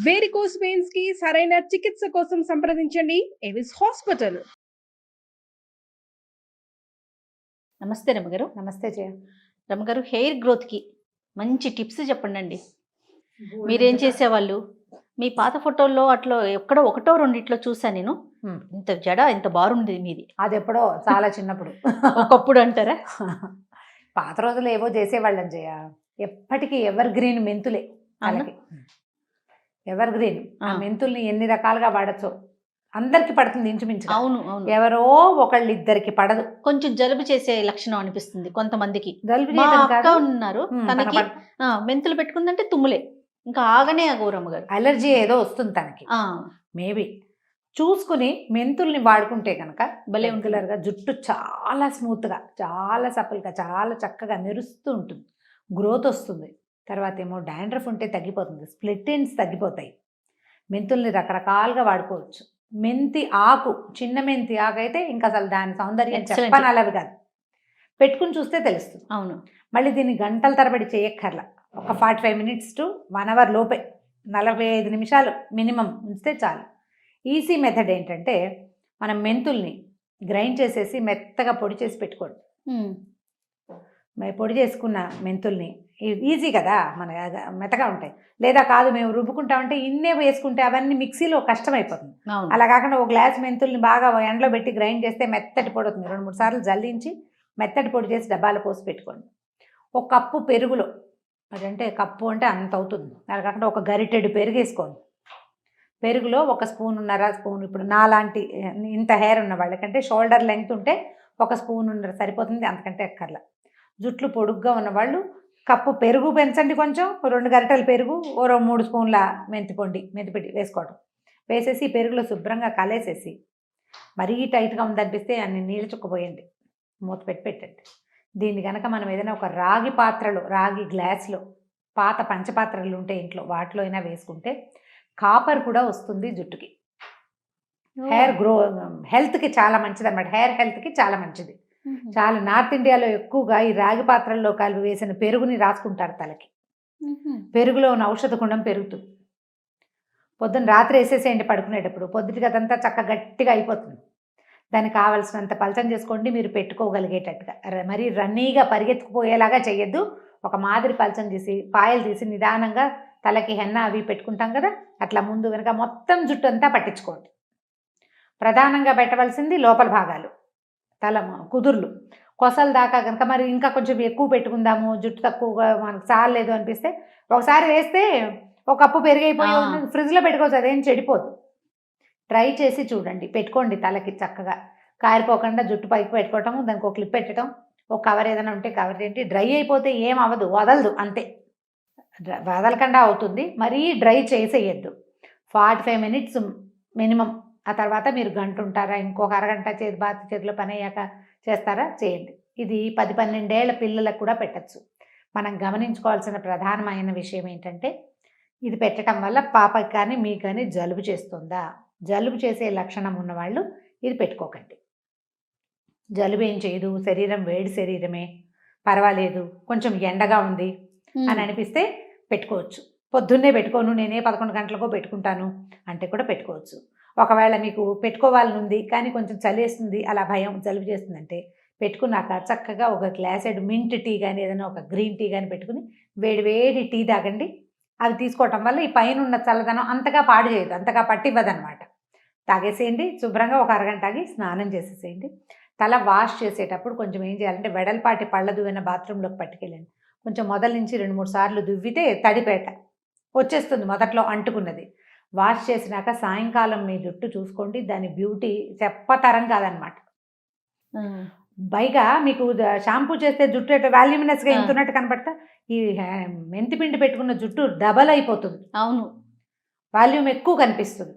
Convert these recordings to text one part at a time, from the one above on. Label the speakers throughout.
Speaker 1: Varicose veins కి సరైన చికిత్స కోసం సంప్రదించండి ఎవిస్ హాస్పిటల్.
Speaker 2: నమస్తే రమగారు.
Speaker 3: నమస్తే జయ.
Speaker 2: రమగారు, హెయిర్ గ్రోత్కి మంచి టిప్స్ చెప్పండి. మీరేం చేసేవాళ్ళు? మీ పాత ఫోటోల్లో అట్లా ఎక్కడో ఒకటో రెండిట్లో చూసాను నేను. ఇంత జడ ఇంత బారుంది మీది.
Speaker 3: అది ఎప్పుడో చాలా చిన్నప్పుడు
Speaker 2: ఒకప్పుడు అంటారా?
Speaker 3: పాత రోజులు ఏవో చేసేవాళ్ళం జయ. ఎప్పటికీ ఎవర్ గ్రీన్ మెంతులే వాళ్ళకి. ఎవర్ గ్రీన్ ఆ మెంతుల్ని ఎన్ని రకాలుగా వాడచ్చో అందరికి పడుతుంది ఇంచుమించు.
Speaker 2: అవును అవును.
Speaker 3: ఎవరో ఒకళ్ళు ఇద్దరికి పడదు.
Speaker 2: కొంచెం జలుబు చేసే లక్షణం అనిపిస్తుంది కొంతమందికి.
Speaker 3: జలుబు
Speaker 2: మా అక్క ఉన్నారు, తనకి మెంతులు పెట్టుకుందంటే తుమ్ములే, ఇంకా ఆగనే ఆగోరమ్మ గారు.
Speaker 3: అలర్జీ ఏదో వస్తుంది తనకి మేబీ. చూసుకుని మెంతుల్ని వాడుకుంటే కనుక భలే రెగ్యులర్గా జుట్టు చాలా స్మూత్గా, చాలా సపల్గా, చాలా చక్కగా మెరుస్తూ ఉంటుంది. గ్రోత్ వస్తుంది. తర్వాత ఏమో డాండ్రఫ్ ఉంటే తగ్గిపోతుంది, స్ప్లిట్ ఎండ్స్ తగ్గిపోతాయి. మెంతుల్ని రకరకాలుగా వాడుకోవచ్చు. మెంతి ఆకు, చిన్న మెంతి ఆకు అయితే ఇంకా అసలు దాని సౌందర్యం చెప్పనలవి కాదు. పెట్టుకుని చూస్తే తెలుస్తుంది.
Speaker 2: అవును.
Speaker 3: మళ్ళీ దీన్ని గంటల తరబడి చేయక్కర్లా. ఒక 45 minutes to 1 hour లోపే, 45 నిమిషాలు మినిమం ఉంచితే చాలు. ఈజీ మెథడ్ ఏంటంటే మనం మెంతుల్ని గ్రైండ్ చేసేసి మెత్తగా పొడి చేసి పెట్టుకోండి. పొడి చేసుకున్న మెంతుల్ని ఈజీ కదా, మన మెత్తగా ఉంటాయి. లేదా కాదు మేము రుబ్బుకుంటామంటే ఇన్నే వేసుకుంటే అవన్నీ మిక్సీలో కష్టమైపోతుంది. అలా కాకుండా ఒక గ్లాస్ మెంతుల్ని బాగా ఎండలో పెట్టి గ్రైండ్ చేస్తే మెత్తటి పొడి అవుతుంది. 2-3 సార్లు జల్లించి మెత్తటి పొడి చేసి డబ్బాలో పోసి పెట్టుకోండి. ఒక కప్పు పెరుగులో, అదంటే కప్పు అంటే అంత అవుతుంది, అలా కాకుండా ఒక గరిటెడు పెరుగు వేసుకోండి. పెరుగులో 1.5 స్పూన్, ఇప్పుడు నాలాంటి ఇంత హెయిర్ ఉన్న వాళ్ళకంటే షోల్డర్ లెంగ్త్ ఉంటే 1.5 స్పూన్ సరిపోతుంది, అంతకంటే ఎక్కర్లా. జుట్లు పొడుగ్గా ఉన్నవాళ్ళు కప్పు పెరుగు పెంచండి, కొంచెం 2 గరిటెల పెరుగు, 3 స్పూన్ల మెంతిపిండి వేసుకోవడం. వేసేసి పెరుగులో శుభ్రంగా కలేసేసి, మరీ టైట్గా ఉందనిపిస్తే అన్ని నీళ్ళు చుక్కపోయండి, మూత పెట్టండి. దీన్ని కనుక మనం ఏదైనా ఒక రాగి పాత్రలో, రాగి గ్లాస్లో, పాత పంచపాత్రలు ఉంటే ఇంట్లో వాటిలో అయినా వేసుకుంటే కాపర్ కూడా వస్తుంది జుట్టుకి. హెయిర్ హెల్త్కి చాలా మంచిది అన్నమాట. హెయిర్ హెల్త్కి చాలా మంచిది. చాలా నార్త్ ఇండియాలో ఎక్కువగా ఈ రాగి పాత్రల్లో కలిపి వేసిన పెరుగుని రాసుకుంటారు తలకి. పెరుగులో ఉన్న ఔషధ గుణం పెరుగుతుంది. పొద్దున్న రాత్రి వేసేసేయండి పడుకునేటప్పుడు, పొద్దుటికి అదంతా చక్కగా గట్టిగా అయిపోతుంది. దానికి కావాల్సినంత పలచం చేసుకోండి మీరు పెట్టుకోగలిగేటట్టుగా. మరీ రన్నీగా పరిగెత్తుకుపోయేలాగా చేయొద్దు. ఒక మాదిరి పలచం చేసి పాయలు తీసి నిదానంగా తలకి హెన్న అవి పెట్టుకుంటాం కదా, అట్లా ముందు వెనక మొత్తం జుట్టు అంతా పట్టించుకోండి. ప్రధానంగా పెట్టవలసింది లోపల భాగాలు, తల కుదుర్లు, కొసల దాకా కనుక మరి ఇంకా కొంచెం ఎక్కువ పెట్టుకుందాము, జుట్టు తక్కువగా మనకు చాలలేదు అనిపిస్తే ఒకసారి వేస్తే ఒక కప్పు పెరిగైపోయి ఫ్రిడ్జ్లో పెట్టుకోవచ్చు, అదేం చెడిపోదు. ట్రై చేసి చూడండి, పెట్టుకోండి తలకి చక్కగా. కారిపోకుండా జుట్టు పైకి పెట్టుకోవటము, దానికి ఒక క్లిప్ పెట్టడం, ఒక కవర్ ఏదైనా ఉంటే కవర్ ఏంటి. డ్రై అయిపోతే ఏం అవ్వదు, వదలదు, అంతే. వదలకుండా అవుతుంది. మరీ డ్రై చేసేయద్దు. 45 minutes minimum. ఆ తర్వాత మీరు గంట ఉంటారా, ఇంకొక అరగంట చేతిలో పని అయ్యాక చేస్తారా, చేయండి. ఇది 10-12 ఏళ్ల పిల్లలకు కూడా పెట్టచ్చు. మనం గమనించుకోవాల్సిన ప్రధానమైన విషయం ఏంటంటే, ఇది పెట్టడం వల్ల పాపకి కానీ మీకు కానీ జలుబు చేస్తుందా, జలుబు చేసే లక్షణం ఉన్నవాళ్ళు ఇది పెట్టుకోకండి. జలుబు ఏం చేయదు, శరీరం వేడి శరీరమే, పర్వాలేదు, కొంచెం ఎండగా ఉంది అని అనిపిస్తే పెట్టుకోవచ్చు. పొద్దున్నే పెట్టుకోను, నేనే 11 గంటలకో పెట్టుకుంటాను అంటే కూడా పెట్టుకోవచ్చు. ఒకవేళ మీకు పెట్టుకోవాలని ఉంది కానీ కొంచెం చలేస్తుంది, అలా భయం, జలుబు చేస్తుందంటే పెట్టుకున్నాక చక్కగా ఒక గ్లాసెడ్ మింట్ టీ కానీ ఏదైనా ఒక గ్రీన్ టీ కానీ పెట్టుకుని వేడి టీ తాగండి. అవి తీసుకోవటం వల్ల ఈ పైన ఉన్న చల్లదనం అంతగా పాడు చేయదు, అంతగా పట్టివ్వదనమాట. తాగేసేయండి. శుభ్రంగా ఒక అరగంట ఆగి స్నానం చేసేసేయండి. తల వాష్ చేసేటప్పుడు కొంచెం ఏం చేయాలంటే వెడల్పాటి పళ్ళ దువ్వెన బాత్రూంలోకి పట్టుకెళ్ళండి. కొంచెం మొదల నుంచి 2-3 సార్లు దువ్వితే తడిపేట వచ్చేస్తుంది, మొదట్లో అంటుకున్నది. వాష్ చేసినాక సాయంకాలం మీ జుట్టు చూసుకోండి, దాని బ్యూటీ చెప్పతరం కాదనమాట. పైగా మీకు షాంపూ చేస్తే జుట్టు వాల్యూమినస్గా ఇంతున్నట్టు కనపడతా, ఈ మెంతిపిండి పెట్టుకున్న జుట్టు డబల్ అయిపోతుంది.
Speaker 2: అవును,
Speaker 3: వాల్యూమ్ ఎక్కువ కనిపిస్తుంది.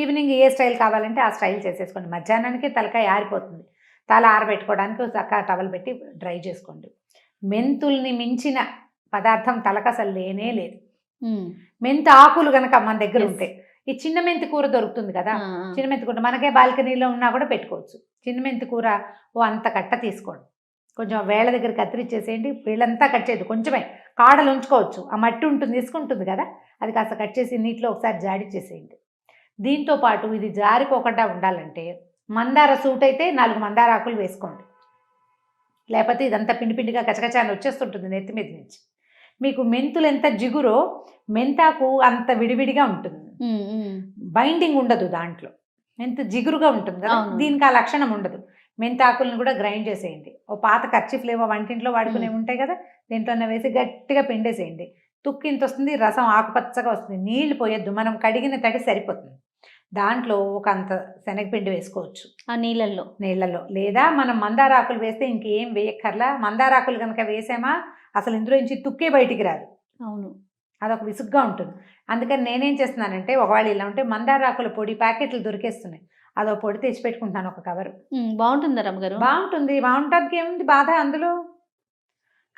Speaker 3: ఈవినింగ్ ఏ స్టైల్ కావాలంటే ఆ స్టైల్ చేసేసుకోండి. మధ్యాహ్నానికి తలకాయ ఆరిపోతుంది, తల ఆరబెట్టుకోవడానికి చక్కగా టవల్ పెట్టి డ్రై చేసుకోండి. మెంతుల్ని మించిన పదార్థం తలకు అసలు లేనే లేదు. మెంతి ఆకులు కనుక మన దగ్గర ఉంటే, ఈ చిన్న మెంతి కూర దొరుకుతుంది కదా, చిన్న మెంతి కూర మనకే బాల్కనీలో ఉన్నా కూడా పెట్టుకోవచ్చు. చిన్న మెంతి కూర అంత కట్ట తీసుకోండి, కొంచెం వేళ్ళ దగ్గర కత్తిరించేసేయండి. వేళ్ళంతా కట్ చేయదు, కొంచెమే కాడలు ఉంచుకోవచ్చు. ఆ మట్టి ఉంటుంది, ఇసుకుంటుంది కదా, అది కాస్త కట్ చేసి నీటిలో ఒకసారి జాడిచ్చేసేయండి. దీంతో పాటు ఇది జారిపోకుండా ఉండాలంటే మందార సూట్ అయితే 4 మందార ఆకులు వేసుకోండి. లేకపోతే ఇదంతా పిండి పిండిగా కచకచాన్ని వచ్చేస్తుంటుంది నెత్తి మీద నుంచి. మీకు మెంతులు ఎంత జిగురో మెంతాకు అంత విడివిడిగా ఉంటుంది, బైండింగ్ ఉండదు దాంట్లో, మెంతు జిగురుగా ఉంటుంది కదా. దీనికి ఆ లక్షణం ఉండదు. మెంతాకులను కూడా గ్రైండ్ చేసేయండి. ఓ పాత కర్చీఫ్లేమో వంటింట్లో వాడుకునేవి ఉంటాయి కదా, దీంట్లోనే వేసి గట్టిగా పిండేసేయండి. తుక్కు ఇంత వస్తుంది, రసం ఆకుపచ్చగా వస్తుంది. నీళ్లు పోయొద్దు, మనం కడిగిన తడి సరిపోతుంది. దాంట్లో ఒక అంత శనగపిండి వేసుకోవచ్చు
Speaker 2: ఆ నీళ్ళల్లో. లేదా మనం మందార ఆకులు వేస్తే ఇంకేం వేయక్కర్లా. మందార ఆకులు కనుక వేసామా అసలు ఇందులో నుంచి తుక్కే బయటికి రాదు. అవును,
Speaker 3: అదొక విసుగ్గా ఉంటుంది. అందుకని నేనేం చేస్తున్నానంటే, ఒకవేళ ఇలా ఉంటే మందార ఆకుల పొడి ప్యాకెట్లు దొరికేస్తున్నాయి, అదో పొడి తెచ్చి పెట్టుకుంటాను ఒక కవరు.
Speaker 2: బాగుంటుందా రమ్మగారు?
Speaker 3: బాగుంటుంది. బాగుంటుంది, ఏముంది బాధ అందులో.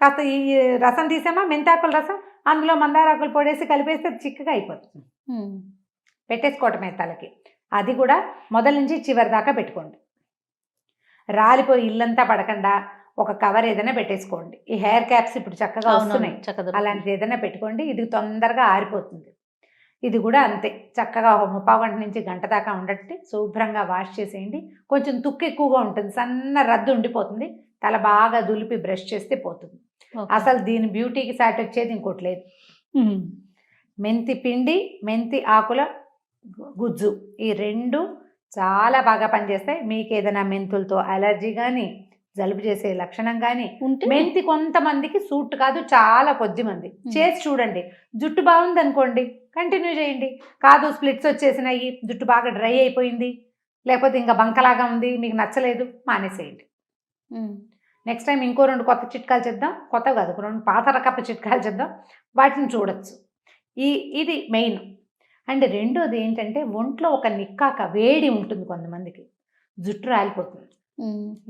Speaker 3: కాస్త ఈ రసం తీసామా, మెంతాకుల రసం, అందులో మందార ఆకులు పొడేసి కలిపేస్తే చిక్కగా అయిపోతుంది. పెట్టేసుకోవటమే తలకి. అది కూడా మొదల నుంచి చివరి దాకా పెట్టుకోండి. రాలిపోయి ఇల్లంతా పడకుండా ఒక కవర్ ఏదైనా పెట్టేసుకోండి. ఈ హెయిర్ క్యాప్స్ ఇప్పుడు చక్కగా వస్తున్నాయి, అలాంటిది ఏదైనా పెట్టుకోండి. ఇది తొందరగా ఆరిపోతుంది. ఇది కూడా అంతే, చక్కగా 30 గంట నుంచి గంట దాకా ఉండట్టి శుభ్రంగా వాష్ చేసేయండి. కొంచెం తుక్కు ఎక్కువగా ఉంటుంది, సన్న రద్దు ఉండిపోతుంది. తల బాగా దులిపి బ్రష్ చేస్తే పోతుంది. అసలు దీని బ్యూటీకి సాటి వచ్చేది ఇంకోటి లేదు. మెంతి పిండి, మెంతి ఆకుల గుజ్జు, ఈ 2 చాలా బాగా పనిచేస్తాయి. మీకు ఏదైనా మెంతులతో అలర్జీ కానీ, జలుబు చేసే లక్షణం కానీ ఉంటే, మెంతి కొంతమందికి సూట్ కాదు, చాలా కొద్ది మంది. చేసి చూడండి. జుట్టు బాగుంది అనుకోండి, కంటిన్యూ చేయండి. కాదు స్ప్లిట్స్ వచ్చేసినాయి, జుట్టు బాగా డ్రై అయిపోయింది, లేకపోతే ఇంకా బంకలాగా ఉంది, మీకు నచ్చలేదు, మానేసేయండి. నెక్స్ట్ టైం ఇంకో 2 కొత్త చిట్కాలు చేద్దాం. కొత్త కాదు, 2 పాత రకపు చిట్కాలు చేద్దాం, వాటిని చూడొచ్చు. ఇది మెయిన్. అండ్ రెండోది ఏంటంటే, ఒంట్లో ఒక నిక్కాక వేడి ఉంటుంది, కొంతమందికి జుట్టు రాలిపోతుంది.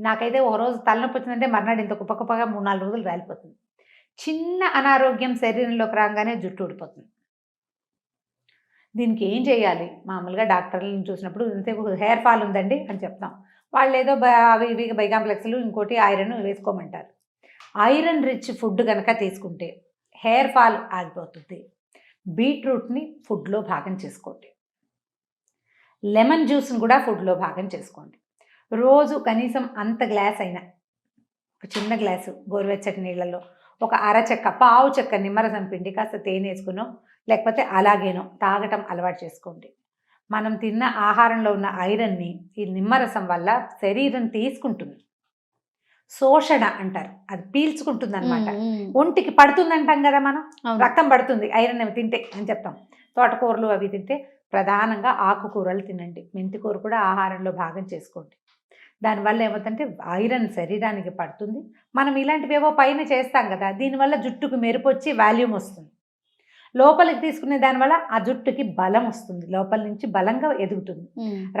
Speaker 3: నాకైతే ఒక రోజు తలనొప్పి వచ్చిందంటే మర్నాడు ఇంత కుప్పకుప్పగా 3-4 రోజులు రాలిపోతుంది. చిన్న అనారోగ్యం శరీరంలోకి రాగానే జుట్టు ఊడిపోతుంది. దీనికి ఏం చేయాలి? మామూలుగా డాక్టర్లను చూసినప్పుడు ఇంతసేపు హెయిర్ ఫాల్ ఉందండి అని చెప్తాం. వాళ్ళు ఏదో అవి ఇవి బైకాంప్లెక్స్లు ఇంకోటి ఐరన్ వేసుకోమంటారు. ఐరన్ రిచ్ ఫుడ్ కనుక తీసుకుంటే హెయిర్ ఫాల్ ఆగిపోతుంది. బీట్రూట్ని ఫుడ్లో భాగం చేసుకోండి. లెమన్ జ్యూస్ని కూడా ఫుడ్లో భాగం చేసుకోండి. రోజు కనీసం అంత గ్లాస్ అయినా, ఒక చిన్న గ్లాసు గోరువెచ్చటి నీళ్ళలో ఒక అరచెక్క, పావు చెక్క నిమ్మరసం పిండి కాస్త తేనె వేసుకునో, లేకపోతే అలాగేనో తాగటం అలవాటు చేసుకోండి. మనం తిన్న ఆహారంలో ఉన్న ఐరన్ని ఈ నిమ్మరసం వల్ల శరీరం తీసుకుంటుంది. శోషణ అంటారు, అది పీల్చుకుంటుంది అనమాట. ఒంటికి పడుతుంది అంటాం కదా, మనం రక్తం పడుతుంది ఐరన్ అవి తింటే అని చెప్తాం. తోటకూరలు అవి తింటే ప్రధానంగా ఆకుకూరలు తినండి. మెంతికూర కూడా ఆహారంలో భాగం చేసుకోండి. దానివల్ల ఏమవుతుందంటే ఐరన్ శరీరానికి పడుతుంది. మనం ఇలాంటివేవో పైన చేస్తాం కదా, దీనివల్ల జుట్టుకు మెరుపు వచ్చి వాల్యూమ్ వస్తుంది. లోపలికి తీసుకునే దానివల్ల ఆ జుట్టుకి బలం వస్తుంది, లోపల నుంచి బలంగా ఎదుగుతుంది.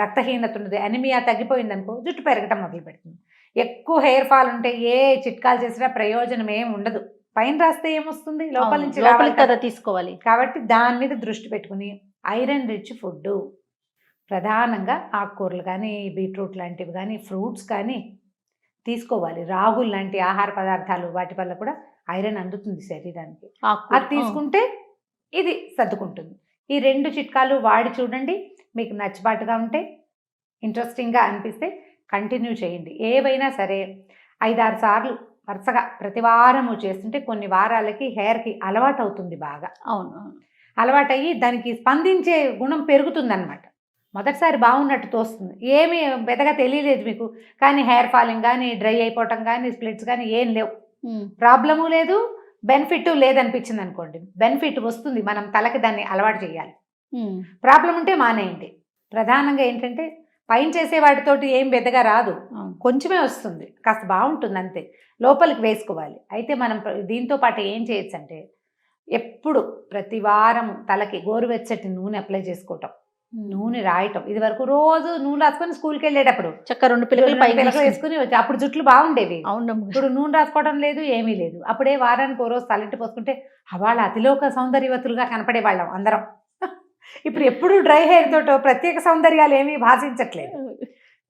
Speaker 3: రక్తహీనత ఉండదు, అనిమియా తగ్గిపోయింది అనుకో, జుట్టు పెరగటం మొదలు పెడుతుంది. ఎక్కువ హెయిర్ ఫాల్ ఉంటే ఏ చిట్కాలు చేసినా ప్రయోజనం ఏం ఉండదు. పైన రాస్తే ఏమొస్తుంది, లోపల నుంచి
Speaker 2: కదా తీసుకోవాలి.
Speaker 3: కాబట్టి దాని మీద దృష్టి పెట్టుకుని ఐరన్ రిచ్ ఫుడ్, ప్రధానంగా ఆకుకూరలు కానీ, బీట్రూట్ లాంటివి కానీ, ఫ్రూట్స్ కానీ తీసుకోవాలి. రాగులు లాంటి ఆహార పదార్థాలు, వాటి వల్ల కూడా ఐరన్ అందుతుంది శరీరానికి. అది తీసుకుంటే ఇది సర్దుకుంటుంది. ఈ 2 చిట్కాలు వాడి చూడండి. మీకు నచ్చబాటుగా ఉంటే, ఇంట్రెస్టింగ్గా అనిపిస్తే కంటిన్యూ చేయండి. ఏవైనా సరే 5-6 సార్లు వరుసగా ప్రతి వారము చేస్తుంటే కొన్ని వారాలకి హెయిర్కి అలవాటు అవుతుంది బాగా.
Speaker 2: అవును,
Speaker 3: అలవాటయ్యి దానికి స్పందించే గుణం పెరుగుతుందన్నమాట. మొదటిసారి బాగున్నట్టు తోస్తుంది, ఏమీ పెద్దగా తెలియలేదు మీకు, కానీ హెయిర్ ఫాలింగ్ కానీ, డ్రై అయిపోవటం కానీ, స్ప్లిట్స్ కానీ ఏం లేవు, ప్రాబ్లము లేదు, బెనిఫిట్ లేదనిపించింది అనుకోండి, బెనిఫిట్ వస్తుంది. మనం తలకి దాన్ని అలవాటు చేయాలి. ప్రాబ్లం ఉంటే మానేయండి. ప్రధానంగా ఏంటంటే పైన చేసే వాటితోటి ఏం పెద్దగా రాదు, కొంచెమే వస్తుంది, కాస్త బాగుంటుంది అంతే. లోపలికి వేసుకోవాలి. అయితే మనం దీంతో పాటు ఏం చేయొచ్చు అంటే, ఎప్పుడు ప్రతి వారం తలకి గోరువెచ్చటి నూనె అప్లై చేసుకోవటం, నూనె రాయటం. ఇది వరకు రోజు నూనె రాసుకొని స్కూల్కి వెళ్ళేటప్పుడు
Speaker 2: చక్క 2 పిల్లలు
Speaker 3: వేసుకుని వచ్చి, అప్పుడు జుట్లు బాగుండేవి.
Speaker 2: అవును,
Speaker 3: ఇప్పుడు నూనె రాసుకోవడం లేదు, ఏమీ లేదు. అప్పుడే వారానికి ఓ రోజు తలెంటి పోసుకుంటే వాళ్ళ అతిలోక సౌందర్యవతులుగా కనపడేవాళ్ళం అందరం. ఇప్పుడు ఎప్పుడు డ్రై హెయిర్ తోటో ప్రత్యేక సౌందర్యాలు ఏమీ భాషించట్లేదు.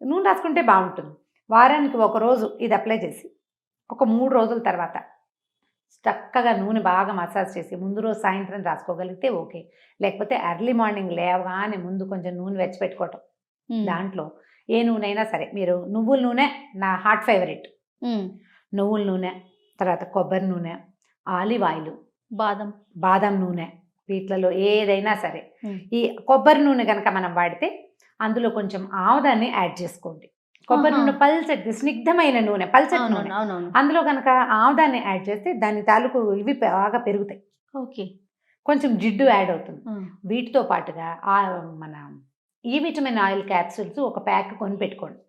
Speaker 3: నూనె రాసుకుంటే బాగుంటుంది. వారానికి 1 రోజు ఇది అప్లై చేసి ఒక 3 రోజుల తర్వాత చక్కగా నూనె బాగా మసాజ్ చేసి ముందు రోజు సాయంత్రం రాసుకోగలిగితే ఓకే. లేకపోతే ఎర్లీ మార్నింగ్ లేవగానే ముందు కొంచెం నూనె వెచ్చిపెట్టుకోవటం. దాంట్లో ఏ నూనె అయినా సరే, మీరు నువ్వుల నూనె నా హాట్ ఫేవరెట్. నువ్వుల నూనె, తర్వాత కొబ్బరి నూనె, ఆలివ్ ఆయిల్, బాదం నూనె, వీటిలలో ఏదైనా సరే. ఈ కొబ్బరి నూనె కనుక మనం వాడితే అందులో కొంచెం ఆముదాన్ని యాడ్ చేసుకోండి. కొబ్బరి నూనె పల్చటి స్నిగ్ధమైన నూనె, పల్చటి నూనె, అందులో కనుక ఆముదాన్ని యాడ్ చేస్తే దాని తాలూకు ఇవి బాగా పెరుగుతాయి.
Speaker 2: ఓకే,
Speaker 3: కొంచెం జిడ్డు యాడ్ అవుతుంది. వీటితో పాటుగా మన ఈ విటమిన్ ఆయిల్ క్యాప్సూల్స్ ఒక ప్యాక్ కొని పెట్టుకోండి.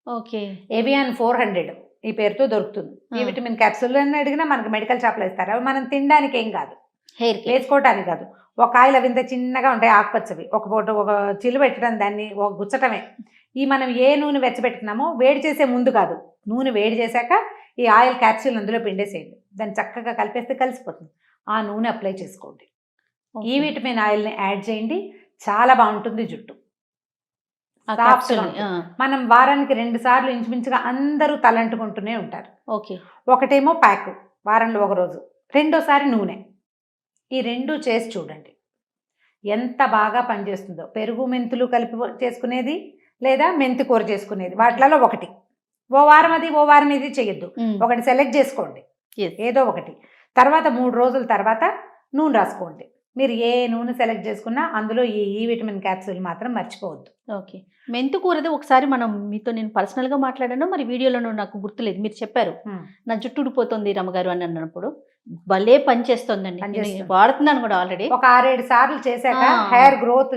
Speaker 2: ఓకే,
Speaker 3: ఎవియాన్ 400 ఈ పేరుతో దొరుకుతుంది. ఈ విటమిన్ క్యాప్సూల్ అని అడిగినా మనకు మెడికల్ షాప్లో ఇస్తారు. అవి మనం తినడానికి ఏం కాదు, వేసుకోవటానికి కాదు. ఒక ఆయిల్ అవి ఇంత చిన్నగా ఉంటాయి, ఆకుపచ్చవి. ఒక చిల్లు పెట్టడం, దాన్ని ఒక గుచ్చటమే. ఈ మనం ఏ నూనె వెచ్చబెట్టుకున్నామో వేడి చేసే ముందు కాదు, నూనె వేడి చేశాక ఈ ఆయిల్ క్యాప్సూల్ అందులో పిండేసేయండి. దాన్ని చక్కగా కలిపేస్తే కలిసిపోతుంది. ఆ నూనె అప్లై చేసుకోండి. ఈ విటమిన్ ఆయిల్ని యాడ్ చేయండి, చాలా బాగుంటుంది జుట్టు. మనం వారానికి 2 సార్లు ఇంచుమించుగా అందరూ తలంటుకుంటూనే ఉంటారు.
Speaker 2: ఓకే,
Speaker 3: ఒకటేమో ప్యాక్ వారంలో ఒక రోజు, రెండోసారి నూనె. ఈ 2 చేసి చూడండి ఎంత బాగా పనిచేస్తుందో. పెరుగు మెంతులు కలిపి చేసుకునేది లేదా మెంతి కూర చేసుకునేది, వాటిలలో ఒకటి. ఓ వారం అది, ఓ వారం ఇది చేయొద్దు. ఒకటి సెలెక్ట్ చేసుకోండి, ఏదో ఒకటి. తర్వాత 3 రోజుల తర్వాత నూనె రాసుకోండి. మీరు ఏ నూనె సెలెక్ట్ చేసుకున్నా అందులో ఈ విటమిన్ క్యాప్సూల్ మాత్రం మర్చిపోవద్దు.
Speaker 2: ఓకే, మెంతు కూరది ఒకసారి మీతో నేను పర్సనల్గా మాట్లాడాను, మరి వీడియోలో నాకు గుర్తులేదు. మీరు చెప్పారు నా జుట్టు ఊడిపోతుంది రమ్మగారు అని అన్నప్పుడు భలే పని చేస్తుందండి, వాడుతున్నాను కూడా ఆల్రెడీ.
Speaker 3: ఒక 6-7 సార్లు చేశాక హెయిర్ గ్రోత్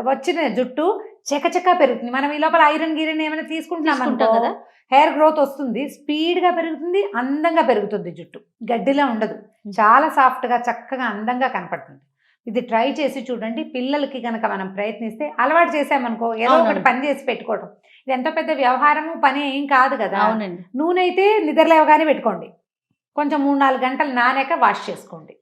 Speaker 3: వచ్చిన జుట్టు చకచకా పెరుగుతుంది. మనం ఈ లోపల ఐరన్ గిరన్ ఏమైనా తీసుకుంటున్నాం కదా, హెయిర్ గ్రోత్ వస్తుంది, స్పీడ్గా పెరుగుతుంది, అందంగా పెరుగుతుంది. జుట్టు గడ్డిలా ఉండదు, చాలా సాఫ్ట్గా చక్కగా అందంగా కనపడుతుంది. ఇది ట్రై చేసి చూడండి. పిల్లలకి కనుక మనం ప్రయత్నిస్తే, అలవాటు చేసామనుకో ఏదో ఒకటి పని చేసి పెట్టుకోవడం. ఇది ఎంతో పెద్ద వ్యవహారము పని ఏం కాదు కదా. నూనె అయితే నిద్రలేవగానే పెట్టుకోండి, కొంచెం 3-4 గంటలు నానాక వాష్ చేసుకోండి.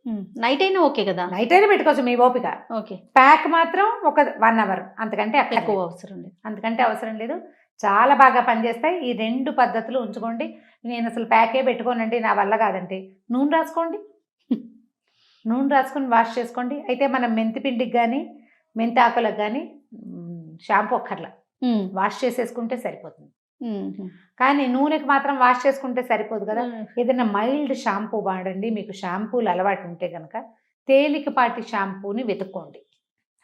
Speaker 2: నైట్ అయినా ఓకే కదా,
Speaker 3: నైట్ అయినా పెట్టుకోవచ్చు మీ ఓపిక.
Speaker 2: ఓకే,
Speaker 3: ప్యాక్ మాత్రం ఒక 1 అవర్, అంతకంటే
Speaker 2: ఎక్కువ అవసరం లేదు.
Speaker 3: అంతకంటే అవసరం లేదు, చాలా బాగా పనిచేస్తాయి. ఈ 2 పద్ధతులు ఉంచుకోండి. నేను అసలు ప్యాకే పెట్టుకోనండి, నా వల్ల కాదంటే నూనె రాసుకోండి, నూనె రాసుకొని వాష్ చేసుకోండి. అయితే మనం మెంతి పిండికి కానీ మెంతి ఆకులకు కానీ షాంపూ అక్కర్లా, వాష్ చేసేసుకుంటే సరిపోతుంది. కానీ నూనెకి మాత్రం వాష్ చేసుకుంటే సరిపోదు కదా. ఏదైనా మైల్డ్ షాంపూ వాడండి. మీకు షాంపూలు అలవాటు ఉంటే కనుక తేలికపాటి షాంపూని వెతుక్కోండి.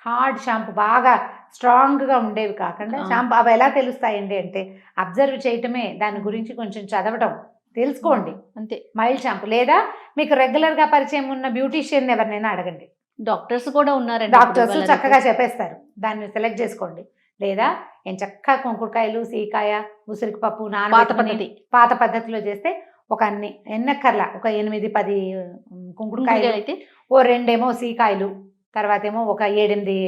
Speaker 3: హార్డ్ షాంపూ, బాగా స్ట్రాంగ్గా ఉండేవి కాకుండా షాంపూ. అవి ఎలా తెలుస్తాయండి అంటే అబ్జర్వ్ చేయటమే, దాని గురించి కొంచెం చదవటం, తెలుసుకోండి అంతే. మైల్డ్ షాంపూ లేదా మీకు రెగ్యులర్గా పరిచయం ఉన్న బ్యూటీషియన్ ఎవరినైనా అడగండి.
Speaker 2: డాక్టర్స్ కూడా ఉన్నారండి,
Speaker 3: డాక్టర్స్ చక్కగా చెప్పేస్తారు. దాన్ని సెలెక్ట్ చేసుకోండి. లేదా చక్కగా కుంకుడుకాయలు, సీకాయ, ఉసిరికి పప్పు పాత పద్ధతిలో చేస్తే ఒక ఎన్నక్కర్లా, ఒక 8-10 కుంకుడుకాయలు అయితే ఓ 2 సీకాయలు, తర్వాత ఏమో ఒక 7-8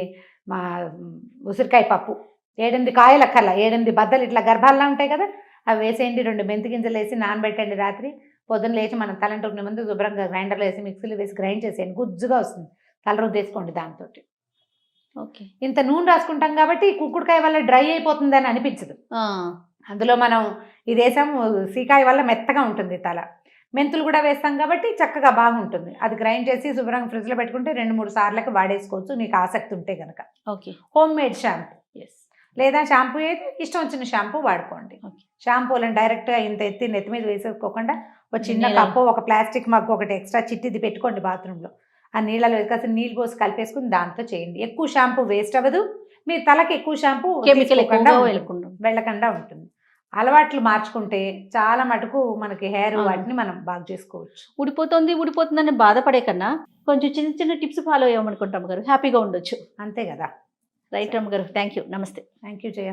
Speaker 3: ఉసిరికాయ పప్పు, 7-8 కాయలు అక్కర్లా, 7-8 బద్దలు ఇట్లా గర్భాల్లో ఉంటాయి కదా, అవి వేసేయండి. 2 మెంతి గింజలు వేసి నానబెట్టండి. రాత్రి పొద్దున్న లేచి మనం తలంటుకునే ముందు శుభ్రంగా గ్రైండర్లో వేసి మిక్సీలో వేసి గ్రైండ్ చేసేయండి, గుజ్జుగా వస్తుంది. తలరుద్దు వేసుకోండి దాంతో.
Speaker 2: ఓకే,
Speaker 3: ఇంత నూనె రాసుకుంటాం కాబట్టి కుంకుడుకాయ వల్ల డ్రై అయిపోతుంది అని అనిపించదు. అందులో మనం ఇది వేసాము, సీకాయ వల్ల మెత్తగా ఉంటుంది తల. మెంతులు కూడా వేస్తాం కాబట్టి చక్కగా బాగుంటుంది. అది గ్రైండ్ చేసి శుభ్రంగా ఫ్రిడ్జ్లో పెట్టుకుంటే 2-3 సార్లకి వాడేసుకోవచ్చు మీకు ఆసక్తి ఉంటే కనుక.
Speaker 2: Okay,
Speaker 3: home made shampoo. లేదా షాంపూ అయితే ఇష్టం వచ్చిన షాంపూ వాడుకోండి. షాంపూలను డైరెక్ట్గా ఇంత ఎత్తి నెత్తి మీద వేసేసుకోకుండా ఒక చిన్న కప్పు, ఒక ప్లాస్టిక్ మగ్గు ఒకటి ఎక్స్ట్రా చిట్టిది పెట్టుకోండి బాత్రూంలో. ఆ నీళ్ళలో కాస్త నీళ్ళు పోసి కలిపేసుకుని దాంతో చేయండి. ఎక్కువ షాంపూ వేస్ట్ అవ్వదు, మీ తలకి ఎక్కువ షాంపూ వెళ్ళకుండా ఉంటుంది. అలవాట్లు మార్చుకుంటే చాలా మటుకు మనకి హెయిర్ వాటిని మనం బాగా చేసుకోవచ్చు.
Speaker 2: ఊడిపోతుందని బాధపడే కన్నా కొంచెం చిన్న చిన్న టిప్స్ ఫాలో అయ్యామనుకుంటాం గారు, హ్యాపీగా ఉండొచ్చు.
Speaker 3: అంతే కదా.
Speaker 2: రైట్ రమ్మ గారు, థ్యాంక్ యూ, నమస్తే.
Speaker 3: Thank you Jaya.